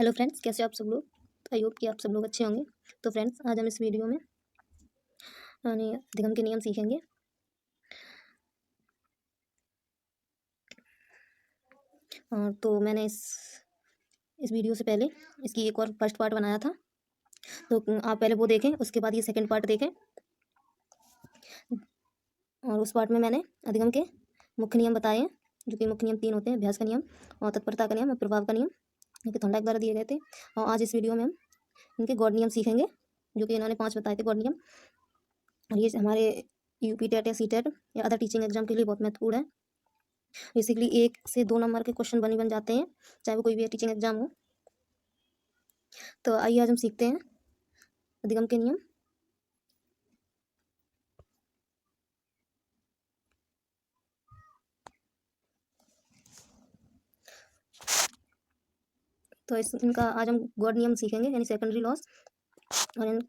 Hello friends, कैसे हो आप सब लोग। आई होप कि आप सब लोग अच्छे होंगे। तो फ्रेंड्स, आज हम इस वीडियो में अधिगम के नियम सीखेंगे। तो मैंने इस वीडियो से पहले इसकी एक और फर्स्ट पार्ट बनाया था, तो आप पहले वो देखें, उसके बाद ये सेकंड पार्ट देखें। और उस पार्ट में मैंने अधिगम के मुख्य नियम बताए हैं, जो कि मुख्य नियम 3 होते हैं: अभ्यास का नियम और तत्परता का नियम और प्रभाव का नियम, जो कि थॉर्नडाइक द्वारा दिए गए थे। और आज इस वीडियो में हम इनके गॉड नियम सीखेंगे, जो कि इन्होंने 5 बताए थे गॉड नियम। और ये हमारे यूपी टेट या सी टेट या अदर टीचिंग एग्जाम के लिए बहुत महत्वपूर्ण है। बेसिकली 1 से 2 नंबर के क्वेश्चन बन जाते हैं, चाहे वो कोई भी टीचिंग एग्जाम हो। तो आइए आज हम सीखते हैं अधिगम के नियम। तो इनका आज हम गॉड नियम सीखेंगे, यानी सेकेंडरी लॉस। और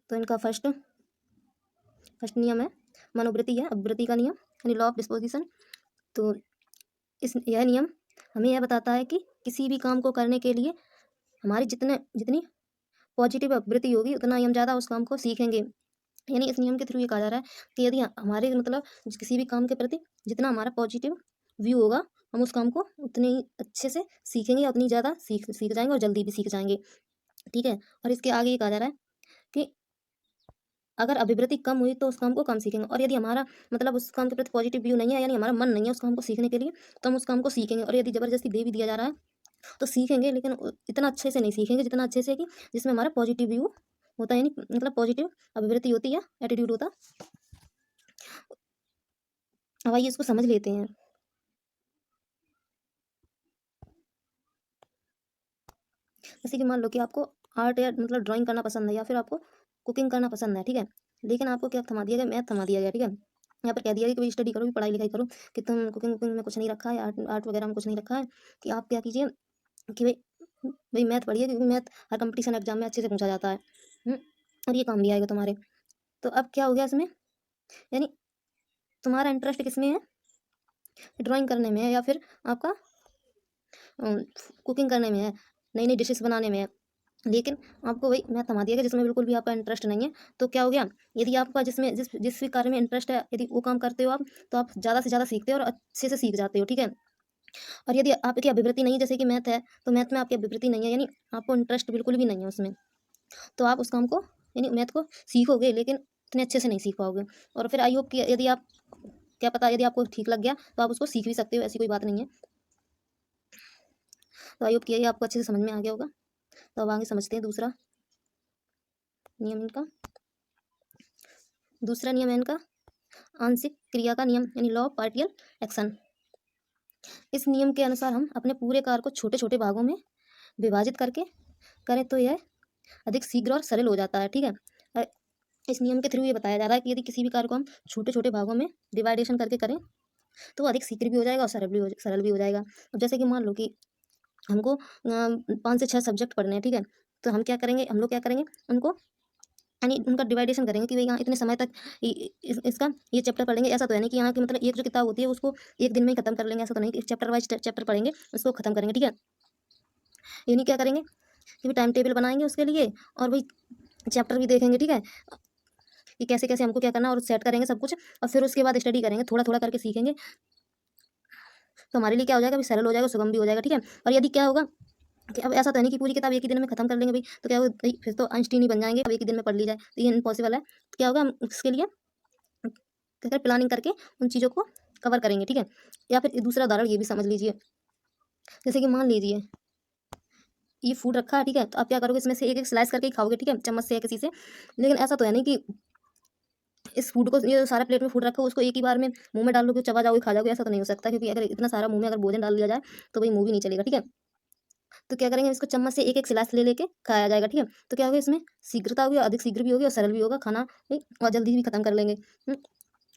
तो इनका फर्स्ट नियम है मनोवृत्ति है अभिवृत्ति का नियम, यानी लॉ ऑफ डिस्पोजिशन। तो यह नियम हमें यह बताता है कि किसी भी काम को करने के लिए हमारी जितनी पॉजिटिव अभिवृत्ति होगी, उतना ही हम ज़्यादा उस काम को सीखेंगे। यानी इस नियम के थ्रू ये कहा जा रहा है कि यदि हमारे किसी भी काम के प्रति जितना हमारा पॉजिटिव व्यू होगा, हम उस काम को उतने ही अच्छे से सीखेंगे, या उतनी ज़्यादा सीख जाएंगे और जल्दी भी सीख जाएंगे। ठीक है। और इसके आगे ये कहा जा रहा है कि अगर अभिवृत्ति कम हुई तो उस काम को कम सीखेंगे, और यदि हमारा उस काम के प्रति पॉजिटिव व्यू नहीं है, यानी हमारा मन नहीं है उस काम को सीखने के लिए, तो हम उस काम को सीखेंगे। और यदि ज़बरदस्ती दे भी दिया जा रहा है तो सीखेंगे, लेकिन इतना अच्छे से नहीं सीखेंगे जितना अच्छे से कि जिसमें हमारा पॉजिटिव व्यू होता है, यानी पॉजिटिव अभिवृत्ति होती है, एटीट्यूड होता। अब आइए इसको समझ लेते हैं। जैसे कि मान लो कि आपको आर्ट या ड्राइंग करना पसंद है, या फिर आपको कुकिंग करना पसंद है, ठीक है। लेकिन आपको क्या थमा दिया गया, मैथ थमा दिया गया, ठीक है। यहाँ पर कह दिया गया कि भाई स्टडी करो, पढ़ाई लिखाई करो, कि तुम कुकिंग में कुछ नहीं रखा है, आर्ट वगैरह में कुछ नहीं रखा है, कि आप क्या कीजिए कि भाई मैथ पढ़िए, क्योंकि मैथ हर कंपटीशन एग्जाम में अच्छे से पूछा जाता है। और ये काम भी आएगा तुम्हारे। तो अब क्या हो गया इसमें, यानी तुम्हारा इंटरेस्ट किसमें है, ड्राइंग करने में है, या फिर आपका कुकिंग करने में है, नई नई डिशेस बनाने में है। लेकिन आपको वही मैथ थमा दिया गया जिसमें बिल्कुल भी आपका इंटरेस्ट नहीं है। तो क्या हो गया, यदि आपका जिस भी कार्य में इंटरेस्ट है, यदि वो काम करते हो आप, तो आप ज़्यादा से ज़्यादा सीखते हो और अच्छे से सीख जाते हो, ठीक है। और यदि आपकी अभिवृत्ति नहीं है, जैसे कि मैथ है, तो मैथ में आपकी अभिवृत्ति नहीं है, यानी आपको इंटरेस्ट बिल्कुल भी नहीं है उसमें, तो आप उस काम को, यानी मैथ को सीखोगे, लेकिन इतने अच्छे से नहीं सीख पाओगे। और फिर आई होप कि यदि आप, क्या पता यदि आपको ठीक लग गया तो आप उसको सीख भी सकते हो, ऐसी कोई बात नहीं है। तो आई होप कि ये आपको अच्छे से समझ में आ गया होगा। तो अब आगे समझते हैं दूसरा नियम इनका। दूसरा नियम है इनका आंशिक क्रिया का नियम, यानी लॉ ऑफ पार्शियल एक्शन। इस नियम के अनुसार हम अपने पूरे कार्य को छोटे छोटे भागों में विभाजित करके करें तो यह अधिक शीघ्र और सरल हो जाता है, ठीक है। इस नियम के थ्रू ये बताया जा रहा है कि यदि किसी भी कार्य को हम छोटे छोटे भागों में डिवाइडेशन करके करें तो अधिक शीघ्र भी हो जाएगा और सरल भी हो जाएगा। अब जैसे कि मान लो कि हमको 5 से 6 सब्जेक्ट पढ़ने हैं, ठीक है। तो हम लोग क्या करेंगे उनको, यानी उनका डिवाइडेशन करेंगे कि भाई यहाँ इतने समय तक इसका ये चैप्टर पढ़ेंगे। ऐसा तो है नहीं कि यहाँ की एक जो किताब होती है उसको एक दिन में ही खत्म कर लेंगे, ऐसा तो नहीं कि चैप्टर वाइज चैप्टर पढ़ेंगे, उसको खत्म करेंगे, ठीक है। यानी क्या करेंगे कि टाइम टेबल बनाएंगे उसके लिए, और भाई चैप्टर भी देखेंगे, ठीक है, कि कैसे कैसे हमको क्या करना, और सेट करेंगे सब कुछ, और फिर उसके बाद स्टडी करेंगे, थोड़ा थोड़ा करके सीखेंगे। तो हमारे लिए क्या हो जाएगा, सरल हो जाएगा, सुगम भी हो जाएगा, ठीक है। और यदि क्या होगा कि अब ऐसा तो नहीं कि पूरी किताब एक ही दिन में खत्म कर लेंगे भाई, तो क्या होगा भाई, फिर तो आइंस्टीन ही बन जाएंगे, अब एक ही दिन में पढ़ ली जाए, तो ये इम्पॉसिबल है। तो क्या होगा, हम उसके लिए क्या प्लानिंग करके उन चीज़ों को कवर करेंगे, ठीक है। या फिर दूसरा उदाहरण ये भी समझ लीजिए, जैसे कि मान लीजिए ये फूड रखा है, ठीक है, तो आप क्या करोगे, इसमें से एक एक स्लाइस करके ही खाओगे, ठीक है, चम्मच से या किसी से। लेकिन ऐसा तो है नहीं कि इस फूड को, ये सारा प्लेट में फूड रखा हो, उसको एक ही बार में मुंह में डाल लोगे, चबा जाओगे, खा जाओगे, ऐसा तो नहीं हो सकता, क्योंकि अगर इतना सारा मुंह में अगर भोजन डाल दिया जाए तो भाई मुंह भी नहीं चलेगा, ठीक है। तो क्या करेंगे, इसको चम्मच से एक एक स्लाइस ले लेके खाया जाएगा, ठीक है। तो क्या होगा, इसमें शीघ्रता होगी, अधिक शीघ्र भी होगी और सरल भी होगा खाना, भाई, और जल्दी भी खत्म कर लेंगे।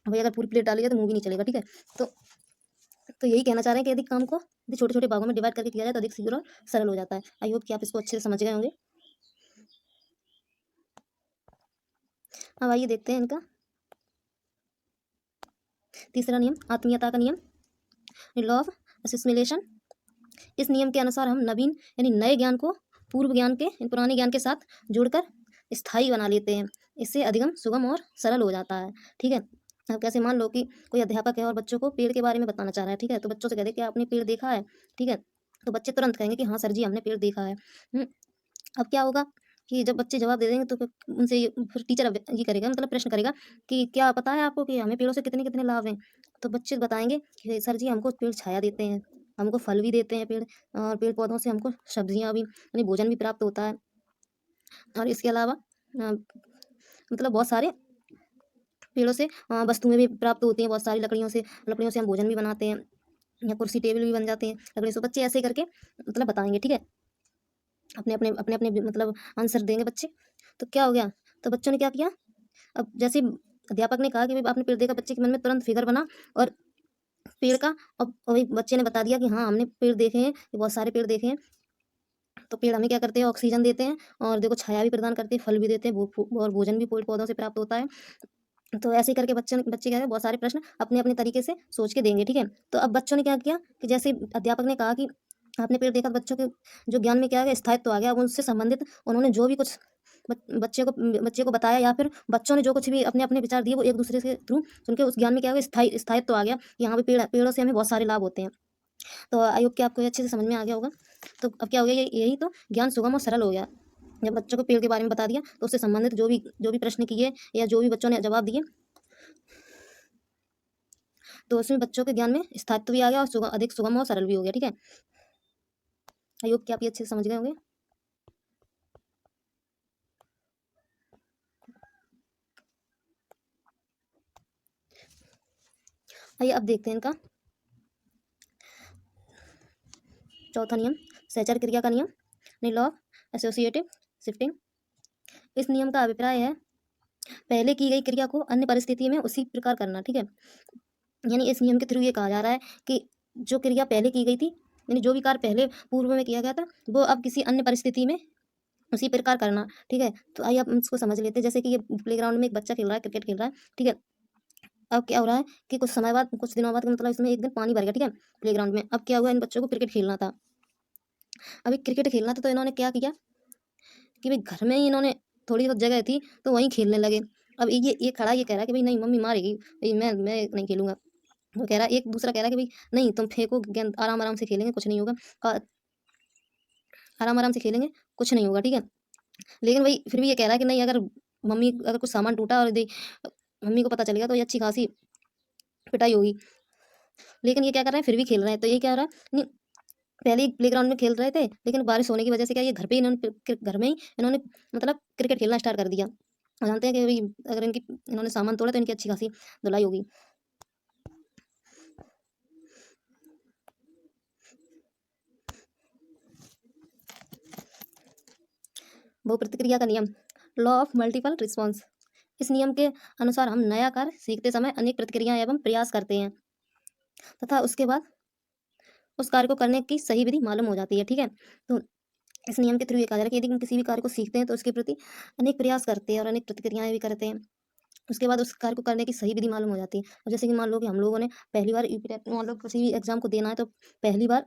भाई अगर पूरी प्लेट डाली जाए तो मुंह भी नहीं चलेगा, ठीक है। तो यही कहना चाह रहे हैं कि यदि काम को यदि छोटे छोटे भागों में डिवाइड करके किया जाए तो अधिक शीघ्र और सरल हो जाता है। आई होप कि आप इसको अच्छे से समझ गए होंगे। अब आइए देखते हैं इनका तीसरा नियम, आत्मीयता का नियम, लॉ ऑफ असिमिलेशन। इस नियम के अनुसार हम नवीन यानी नए ज्ञान को पूर्व ज्ञान के पुराने ज्ञान के साथ जोड़कर स्थायी बना लेते हैं। इससे अधिगम सुगम और सरल हो जाता है। ठीक है। अब कैसे, मान लो कि कोई अध्यापक है और बच्चों को पेड़ के बारे में बताना चाह रहा है। ठीक है, तो बच्चों से कह दे कि आपने पेड़ देखा है। ठीक है, तो बच्चे तुरंत कहेंगे कि हाँ सर जी, हमने पेड़ देखा है। अब क्या होगा कि जब बच्चे जवाब दे देंगे तो फिर उनसे फिर टीचर अब ये करेगा, मतलब प्रश्न करेगा कि क्या पता है आपको कि हमें पेड़ों से कितने कितने लाभ हैं। तो बच्चे बताएंगे कि सर जी, हमको पेड़ छाया देते हैं, हमको फल भी देते हैं पेड़, और पेड़ पौधों से हमको सब्जियां भी यानी भोजन भी प्राप्त होता है। और इसके अलावा मतलब बहुत सारे पेड़ों से वस्तुएं भी प्राप्त होती हैं, बहुत सारी लकड़ियों से हम भोजन भी बनाते हैं, या कुर्सी टेबल भी बन जाते हैं लकड़ी से। बच्चे ऐसे करके मतलब बताएंगे। ठीक है, अपने मतलब आंसर देंगे बच्चे। तो क्या हो गया, तो बच्चों ने क्या किया, अब जैसे ही अध्यापक ने कहा कि भाई आपने पेड़ देखा, बच्चे के मन में तुरंत फिगर बना और पेड़ का। अब वही बच्चे ने बता दिया कि हाँ हमने पेड़ देखे हैं, ये बहुत सारे पेड़ देखे हैं। तो पेड़ हमें क्या करते हैं, ऑक्सीजन देते हैं, और देखो छाया भी प्रदान करते हैं, फल भी देते हैं, और भोजन भी पेड़ पौधों से प्राप्त होता है। तो ऐसे ही करके बच्चे क्या है, बहुत सारे प्रश्न अपने अपने तरीके से सोच के देंगे। ठीक है, तो अब बच्चों ने क्या किया कि जैसे अध्यापक ने कहा कि आपने पेड़ देखा, बच्चों के जो ज्ञान में क्या है, स्थायित्व आ गया। अब उनसे संबंधित उन्होंने जो भी कुछ बच्चे को बताया, या फिर बच्चों ने जो कुछ भी अपने अपने विचार दिए, वो एक दूसरे के थ्रू सुन के उस ज्ञान में क्या है, स्थायित्व आ गया कि यहाँ पे पेड़ों से हमें बहुत सारे लाभ होते हैं। तो आई होप कि आपको ये अच्छे से समझ में आ गया होगा। तो अब क्या हो गया, यही तो ज्ञान सुगम और सरल हो गया। जब बच्चों को पेड़ के बारे में बता दिया, तो उससे संबंधित जो भी प्रश्न किए या जो भी बच्चों ने जवाब दिए, तो उसमें बच्चों के ज्ञान में स्थायित्व भी आ गया, और अधिक सुगम और सरल भी हो गया। ठीक है, आई होप कि आप ये अच्छे से समझ गए होंगे। आइए अब देखते हैं इनका चौथा नियम, सहचर क्रिया का नियम, लॉ ऑफ एसोसिएटिव शिफ्टिंग। इस नियम का अभिप्राय है पहले की गई क्रिया को अन्य परिस्थिति में उसी प्रकार करना। ठीक है, यानी इस नियम के थ्रू ये कहा जा रहा है कि जो क्रिया पहले की गई थी, यानी जो भी कार्य पहले पूर्व में किया गया था, वो अब किसी अन्य परिस्थिति में उसी प्रकार करना। ठीक है, तो आइए आप इसको समझ लेते हैं। जैसे कि ये प्लेग्राउंड में एक बच्चा खेल रहा है, क्रिकेट खेल रहा है। ठीक है, अब क्या हो रहा है कि कुछ दिनों बाद मतलब इसमें एक दिन पानी भर गया। ठीक है, प्लेग्राउंड में। अब क्या हुआ, इन बच्चों को क्रिकेट खेलना था। अभी क्रिकेट खेलना था, तो इन्होंने क्या किया कि भाई घर में ही इन्होंने थोड़ी बहुत जगह थी तो वहीं खेलने लगे। अब ये खड़ा ये कह रहा है कि भाई नहीं मम्मी मारेगी, भाई मैं नहीं खेलूंगा। वो कह रहा है, एक दूसरा कह रहा है कि भाई नहीं तुम फेंको गेंद, आराम आराम से खेलेंगे, कुछ नहीं होगा, आराम आराम से खेलेंगे, कुछ नहीं होगा। ठीक है, लेकिन भाई फिर भी ये कह रहा है कि नहीं, अगर कुछ सामान टूटा और मम्मी को पता चलेगा तो ये अच्छी खासी पिटाई होगी। लेकिन ये क्या कर रहे हैं, फिर भी खेल रहे हैं। तो ये क्या हो रहा है, नहीं, पहले ही प्लेग्राउंड में खेल रहे थे, लेकिन बारिश होने की वजह से क्या, ये घर में ही इन्होंने मतलब क्रिकेट खेलना स्टार्ट कर दिया। और जानते हैं कि भाई अगर इन्होंने सामान तोड़ा तो इनकी अच्छी खासी धुलाई होगी। बहुप्रतिक्रिया का नियम, लॉ ऑफ मल्टीपल रिस्पॉन्स। इस नियम के अनुसार हम नया कार्य सीखते समय अनेक प्रतिक्रियाएं एवं प्रयास करते हैं, तथा उसके बाद उस कार्य को करने की सही विधि मालूम हो जाती है। ठीक है, तो इस नियम के थ्रू ये कहा जा रहा है कि यदि हम किसी भी कार्य को सीखते हैं तो उसके प्रति अनेक प्रयास करते हैं और अनेक प्रतिक्रियाएं भी करते हैं, उसके बाद उस कार्य को करने की सही विधि मालूम हो जाती है। और जैसे कि मान लो कि हम लोगों ने पहली बार मान लो किसी भी एग्जाम को देना है, तो पहली बार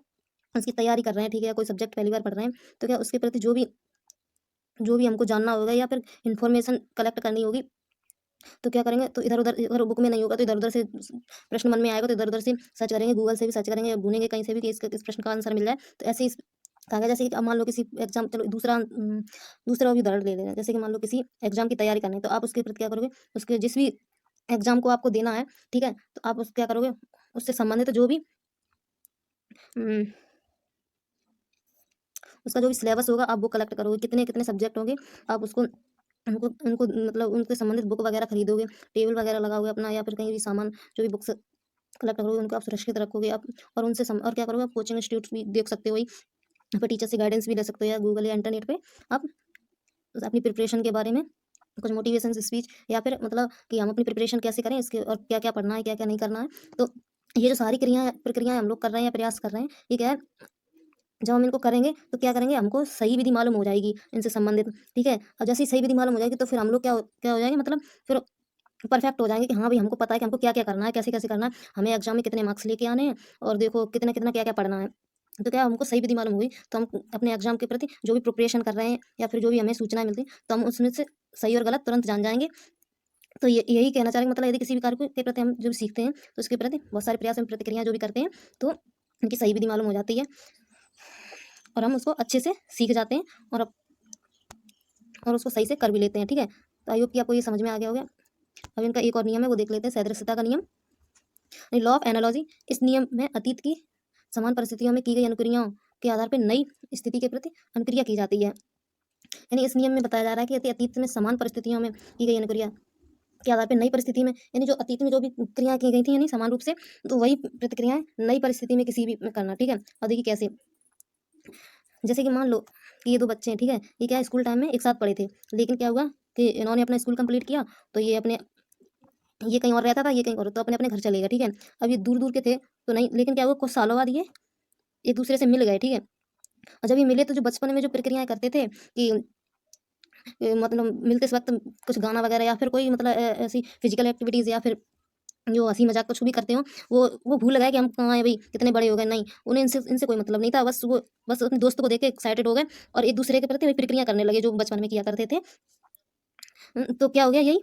उसकी तैयारी कर रहे हैं। ठीक है, या कोई सब्जेक्ट पहली बार पढ़ रहे हैं, तो क्या उसके प्रति जो भी हमको जानना होगा या फिर इन्फॉर्मेशन कलेक्ट करनी होगी, तो क्या करेंगे, तो इधर उधर, अगर बुक में नहीं होगा तो इधर उधर से प्रश्न मन में आएगा तो इधर उधर से सर्च करेंगे, गूगल से भी सर्च करेंगे, ढूंढेंगे कहीं से भी कि इस प्रश्न का आंसर मिल जाए। तो ऐसे ही कहा गया, जैसे कि अब मान लो किसी एग्जाम, चलो दूसरा भी उदाहरण ले लेना। जैसे कि मान लो किसी एग्जाम की तैयारी करनी है, तो आप उसके प्रति क्या करोगे, उसके जिस भी एग्जाम को आपको देना है, ठीक है, तो आप उस क्या करोगे, उससे संबंधित जो भी उम, उसका जो भी सिलेबस होगा आप वो कलेक्ट करोगे, कितने कितने सब्जेक्ट होंगे, आप उसको उनको उनको मतलब उनसे संबंधित बुक वगैरह खरीदोगे, टेबल वगैरह लगाओगे अपना, या फिर कहीं भी सामान जो भी बुक्स कलेक्ट करोगे उनको आप सुरक्षित रखोगे आप। और और क्या करोगे, आप कोचिंग इंस्टीट्यूट भी देख सकते हो, वही यहाँ पर टीचर से गाइडेंस भी ले सकते हो, या गूगल या इंटरनेट पे आप अपनी प्रिपरेशन के बारे में कुछ मोटिवेशन स्पीच, या फिर मतलब कि हम अपनी प्रिपरेशन कैसे करें इसके, और क्या क्या पढ़ना है, क्या क्या नहीं करना है। तो ये जो सारी प्रक्रियाएं हम लोग कर रहे हैं या प्रयास कर रहे हैं, ये क्या है, जब हम इनको करेंगे तो क्या करेंगे, हमको सही विधि मालूम हो जाएगी इनसे संबंधित। ठीक है, और जैसे ही सही विधि मालूम हो जाएगी तो फिर हम लोग क्या हो जाएंगे, मतलब फिर परफेक्ट हो जाएंगे कि हाँ भाई हमको पता है कि हमको क्या क्या करना है, कैसे कैसे करना है, हमें एग्जाम में कितने मार्क्स लेके आने हैं, और देखो कितना कितना क्या क्या पढ़ना है। तो क्या हमको सही विधि मालूम हुई, तो हम अपने एग्ज़ाम के प्रति जो भी प्रिपरेशन कर रहे हैं या फिर जो भी हमें सूचनाएँ मिलती हैं, तो हम उसमें से सही और गलत तुरंत जान जाएँगे। तो ये यही कहना चाह रहे हैं, मतलब यदि किसी भी कार्य को के प्रति हम जो भी सीखते हैं, तो उसके प्रति बहुत सारे प्रयास एवं प्रतिक्रिया जो भी करते हैं, तो उनकी सही विधि मालूम हो जाती है और हम उसको अच्छे से सीख जाते हैं और उसको सही से कर भी लेते हैं, ठीक है? तो आई होप कि आपको ये समझ में आ गया होगा। अब इनका एक और नियम है, वो देख लेते हैं, सदृशता का नियम, लॉ ऑफ एनालॉजी। इस नियम में अतीत की समान परिस्थितियों में की गई अनुक्रियाओं के आधार पर नई स्थिति के प्रति अनुक्रिया की जाती है। यानी इस नियम में बताया जा रहा है कि यदि अतीत में समान परिस्थितियों में की गई अनुक्रिया के आधार पर नई परिस्थिति में, यानी जो अतीत में जो भी क्रियाएं की गई थी यानी समान रूप से, तो वही प्रतिक्रियाएं नई परिस्थिति में किसी भी में करना, ठीक है? और देखिए कैसे, जैसे कि मान लो कि ये दो बच्चे हैं, ठीक है? ये क्या स्कूल टाइम में एक साथ पढ़े थे, लेकिन क्या हुआ कि इन्होंने अपना स्कूल कंप्लीट किया, तो ये कहीं और रहता था, ये कहीं और, तो अपने अपने घर चले गए, ठीक है? अब ये दूर दूर के थे तो नहीं, लेकिन क्या हुआ कुछ सालों बाद ये एक दूसरे से मिल गए, ठीक है? और जब ये मिले तो जो बचपन में जो प्रक्रियाएं करते थे कि मतलब मिलते इस वक्त कुछ गाना वगैरह या फिर कोई मतलब ऐसी फिजिकल एक्टिविटीज़ या फिर जो हंसी मजाक कुछ भी करते हो, वो भूल गए कि हम कहाँ हैं भाई, कितने बड़े हो गए, नहीं, उन्हें इनसे इनसे कोई मतलब नहीं था, बस अपने दोस्तों को देख के एक्साइटेड हो गए और एक दूसरे के प्रति वही प्रक्रिया करने लगे जो बचपन में किया करते थे। तो क्या हो गया यही,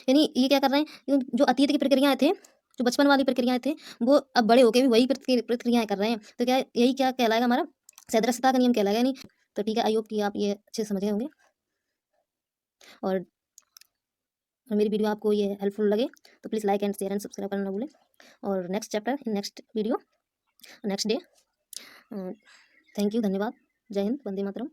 यानी ये क्या कर रहे हैं, जो अतीत की प्रक्रियाएं थे, जो बचपन वाली प्रक्रियाएं थे, वो अब बड़े होके भी वही प्रक्रियाएं कर रहे हैं, तो क्या यही क्या कहलाएगा, हमारा सदृशता का नियम कहलाएगा, नहीं? तो ठीक है, आई होप कि आप ये अच्छे से समझ गए होंगे और मेरी वीडियो आपको ये हेल्पफुल लगे तो please like and share and subscribe करना ना भूलें। और next chapter in next video next day. Thank you, धन्यवाद। जय हिंद, वंदे मातरम।